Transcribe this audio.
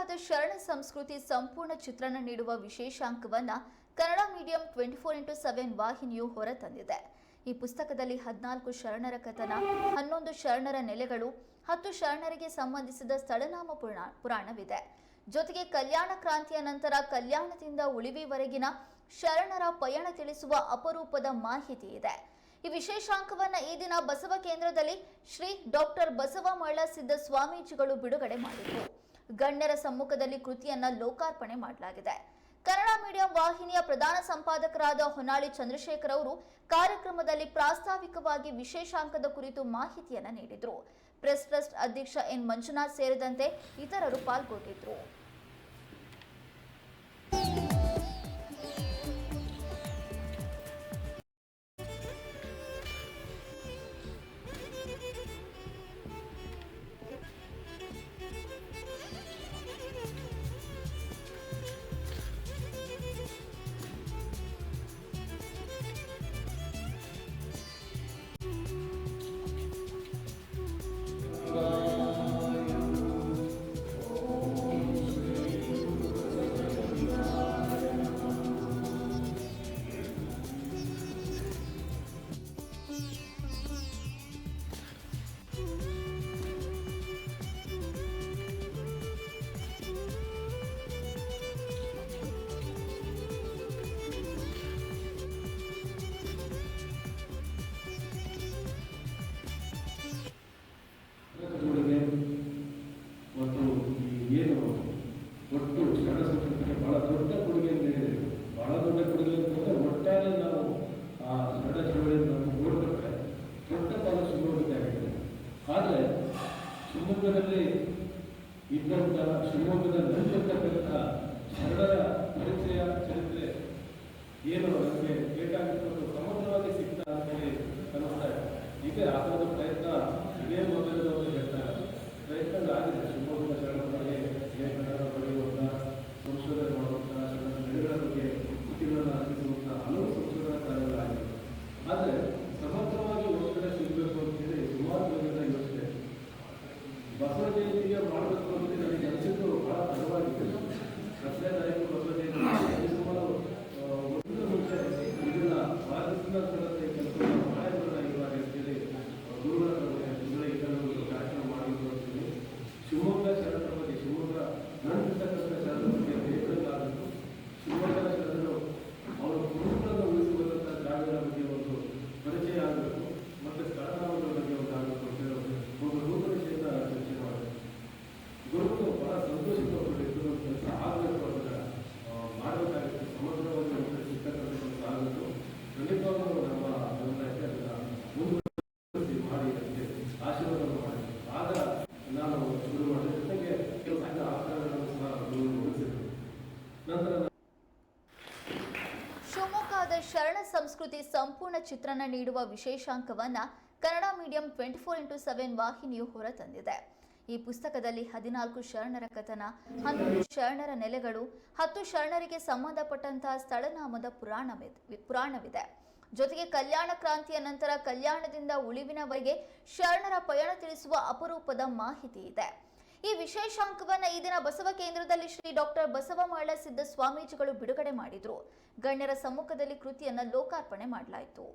ಶಿವಮೊಗ್ಗದ ಶರಣ ಸಂಸ್ಕೃತಿ ಸಂಪೂರ್ಣ ಚಿತ್ರಣ ನೀಡುವ ವಿಶೇಷಾಂಕವನ್ನ ಕನ್ನಡ ಮೀಡಿಯಂ 24x7 ವಾಹಿನಿಯು ಹೊರತಂದಿದೆ. ಈ ಪುಸ್ತಕದಲ್ಲಿ 14 ಶರಣರ ಕಥನ, 11 ಶರಣರ ನೆಲೆಗಳು, 10 ಶರಣರಿಗೆ ಸಂಬಂಧಿಸಿದ ಸ್ಥಳನಾಮ ಪುರಾಣವಿದೆ. ಜೊತೆಗೆ ಕಲ್ಯಾಣ ಕ್ರಾಂತಿಯ ನಂತರ ಕಲ್ಯಾಣದಿಂದ ಉಳಿವಿವರೆಗಿನ ಶರಣರ ಪಯಣ ತಿಳಿಸುವ ಅಪರೂಪದ ಮಾಹಿತಿ ಇದೆ. ಈ ವಿಶೇಷಾಂಕವನ್ನ ಈ ದಿನ ಬಸವ ಕೇಂದ್ರದಲ್ಲಿ ಶ್ರೀ ಡಾಕ್ಟರ್ ಬಸವ ಮಳ್ಳಸಿದ್ದ ಸ್ವಾಮೀಜಿಗಳು ಬಿಡುಗಡೆ ಮಾಡಿದರು. ಗಣ್ಯರ ಸಮ್ಮುಖದಲ್ಲಿ ಕೃತಿಯನ್ನ ಲೋಕಾರ್ಪಣೆ ಮಾಡಲಾಗಿದೆ. ಕನ್ನಡ ಮೀಡಿಯಂ ವಾಹಿನಿಯ ಪ್ರಧಾನ ಸಂಪಾದಕರಾದ ಹೊನ್ನಾಳಿ ಚಂದ್ರಶೇಖರ್ ಅವರು ಕಾರ್ಯಕ್ರಮದಲ್ಲಿ ಪ್ರಾಸ್ತಾವಿಕವಾಗಿ ವಿಶೇಷಾಂಕದ ಕುರಿತು ಮಾಹಿತಿಯನ್ನ ನೀಡಿದರು. ಪ್ರೆಸ್ ಟ್ರಸ್ಟ್ ಅಧ್ಯಕ್ಷ ಎನ್ ಮಂಜುನಾಥ್ ಸೇರಿದಂತೆ ಇತರರು ಪಾಲ್ಗೊಂಡಿದ್ದರು. ಒಟ್ಟು ಶರಣ ಸಂಸ್ಕೃತಿಗೆ ಬಹಳ ದೊಡ್ಡ ಕೊಡುಗೆ ನೀಡಿದೆ. ಬಹಳ ದೊಡ್ಡ ಕೊಡುಗೆ ಅಂತಂದರೆ ಒಟ್ಟಾರೆ ನಾವು ಆ ಶರಣ ಚಳವಳಿಯನ್ನು ನಾವು ನೋಡಿದ್ರೆ ದೊಡ್ಡ ಪಾಲು ಶಿವಮೊಗ್ಗದಾಗಿದೆ. ಆದರೆ ಶಿವಮೊಗ್ಗದಲ್ಲಿ ಇದ್ದಂಥ ಶಿವಮೊಗ್ಗದ ನಂತಕ್ಕಂಥ ಶರಣರ ಪರಿಚಯ ಚರಿತ್ರೆ ಏನು ನಮಗೆ ಬೇಕಾಗಿತ್ತು ಸಮಗ್ರವಾಗಿ ಸಿಗ್ತಾ ಅಂತೇಳಿ ಅನ್ನಿಸ್ತಾ ಇದೆ. ಈಗ ಆ ಥರದ ಪ್ರಯತ್ನ ಇದೇ ಮೊದಲು ಹೇಳ್ತಾರೆ, ಪ್ರಯತ್ನ ಆಗಿದೆ. ಶಿವಮೊಗ್ಗದ ಶರಣರ ಬಗ್ಗೆ ಬರೆಯುವಂಥ, ಸಂಶೋಧನೆ ಮಾಡುವಂಥ, ಶರಣರ ನೆಲೆಗಳ ಬಗ್ಗೆ ಕೃತಿಗಳನ್ನು ರಚಿಸುವಂಥ ಹಲವು ಸಂಶೋಧನಾ ಕಾರ್ಯಗಳಾಗಿದೆ. ಆದರೆ ಸಮಗ್ರವಾಗಿ ಒತ್ತಡ ಸಿಗಬೇಕು ಅಂತೇಳಿ ಸುಮಾರು ಜನರ ಯೋಚನೆ. ಬಸವ ಜಯಂತಿಗೆ ಮಾಡಬೇಕು ಅಂತ ನನಗೆ ಅನಿಸಿದ್ದು ಬಹಳ ತಡವಾಗಿದೆ. 10ನೇ ತಾರೀಕು ಬಸವ ಜಯಂತಿ ಸುಮಾರು ಒಂದು ಮುಂಚೆ ಇದನ್ನ ಭಾರತದ ಸ್ಥಳಕ್ಕೆ ಕೆಲಸವನ್ನು ಮಾಡಬಹುದಾಗಿರುವಾಗ ಅಂತೇಳಿ ಗುರುಗಳ ಇತರ ಕಾರ್ಯಕ್ರಮ ಮಾಡಿದ್ರು ಅಂತೇಳಿ ಶಿವಮೊಗ್ಗ ಶರಣರ ಬಗ್ಗೆ, ಶಿವಮೊಗ್ಗ ನಂತಕ್ಕಂಥ ಶರಣರ ಬಗ್ಗೆ ಹೇಳಲಾಗಬೇಕು. ಶಿವಮೊಗ್ಗದ ಶರಣರು ಅವರು ಪುರುಷರನ್ನು ಉಳಿಸಿಕೊಂಡಂಥ ಜಾಗಗಳ ಬಗ್ಗೆ ಒಂದು ಪರಿಚಯ ಆಗಬೇಕು ಮತ್ತು ಸ್ಥಳನಾಮಗಳ ಬಗ್ಗೆ ಒಂದು ಆಗಬೇಕು ಅಂತ ಹೇಳಿ ಒಂದು ರೂಪರೇಷೆಯಿಂದ ಚರ್ಚೆ ಮಾಡಬೇಕು. ಗುರುಗಳು ಬಹಳ ಸಂತೋಷಪಟ್ಟು ಕೆಲಸ ಆಗಬೇಕು ಅಂತ ಮಾಡಬೇಕಾಗುತ್ತೆ. ಸಮಗ್ರವಾಗಿ ಒಂದು ಸಿಕ್ಕಂಥ ಕೆಲಸ ಆಗಬೇಕು. ಖಂಡಿತವಾಗಲೂ ನಮ್ಮ ಸಮುದಾಯಕ್ಕೆ ಅದನ್ನು ಮುಂದುವರಿಸಿ ಮಾಡಿ ಅಂತ ಆಶೀರ್ವಾದ ಮಾಡಿ ಆಗ ನಾನು ಶುರು ಮಾಡಿದ ಜೊತೆಗೆ ಕೆಲವು ಸಣ್ಣ ಆಚರಣೆಗಳನ್ನು ಸಹ ಮುಗಿಸಿದ್ರು. ನಂತರ ಶಿವಮೊಗ್ಗದ ಶರಣ ಸಂಸ್ಕೃತಿ ಸಂಪೂರ್ಣ ಚಿತ್ರಣ ನೀಡುವ ವಿಶೇಷಾಂಕವನ್ನ ಕನ್ನಡ ಮೀಡಿಯಂ 24x7 ವಾಹಿನಿಯು ಹೊರತಂದಿದೆ. ಈ ಪುಸ್ತಕದಲ್ಲಿ 14 ಶರಣರ ಕಥನ, 11 ಶರಣರ ನೆಲೆಗಳು, 10 ಶರಣರಿಗೆ ಸಂಬಂಧಪಟ್ಟಂತಹ ಸ್ಥಳನಾಮದ ಪುರಾಣವಿದೆ. ಜೊತೆಗೆ ಕಲ್ಯಾಣ ಕ್ರಾಂತಿಯ ನಂತರ ಕಲ್ಯಾಣದಿಂದ ಉಳಿವಿನವರೆಗೆ ಶರಣರ ಪಯಣ ತಿಳಿಸುವ ಅಪರೂಪದ ಮಾಹಿತಿ ಇದೆ. ಈ ವಿಶೇಷಾಂಕವನ್ನ ಈ ದಿನ ಬಸವ ಕೇಂದ್ರದಲ್ಲಿ ಶ್ರೀ ಡಾಕ್ಟರ್ ಬಸವ ಮಳ್ಳಸಿದ್ದ ಸ್ವಾಮೀಜಿಗಳು ಬಿಡುಗಡೆ ಮಾಡಿದ್ರು. ಗಣ್ಯರ ಸಮ್ಮುಖದಲ್ಲಿ ಕೃತಿಯನ್ನ ಲೋಕಾರ್ಪಣೆ ಮಾಡಲಾಯಿತು.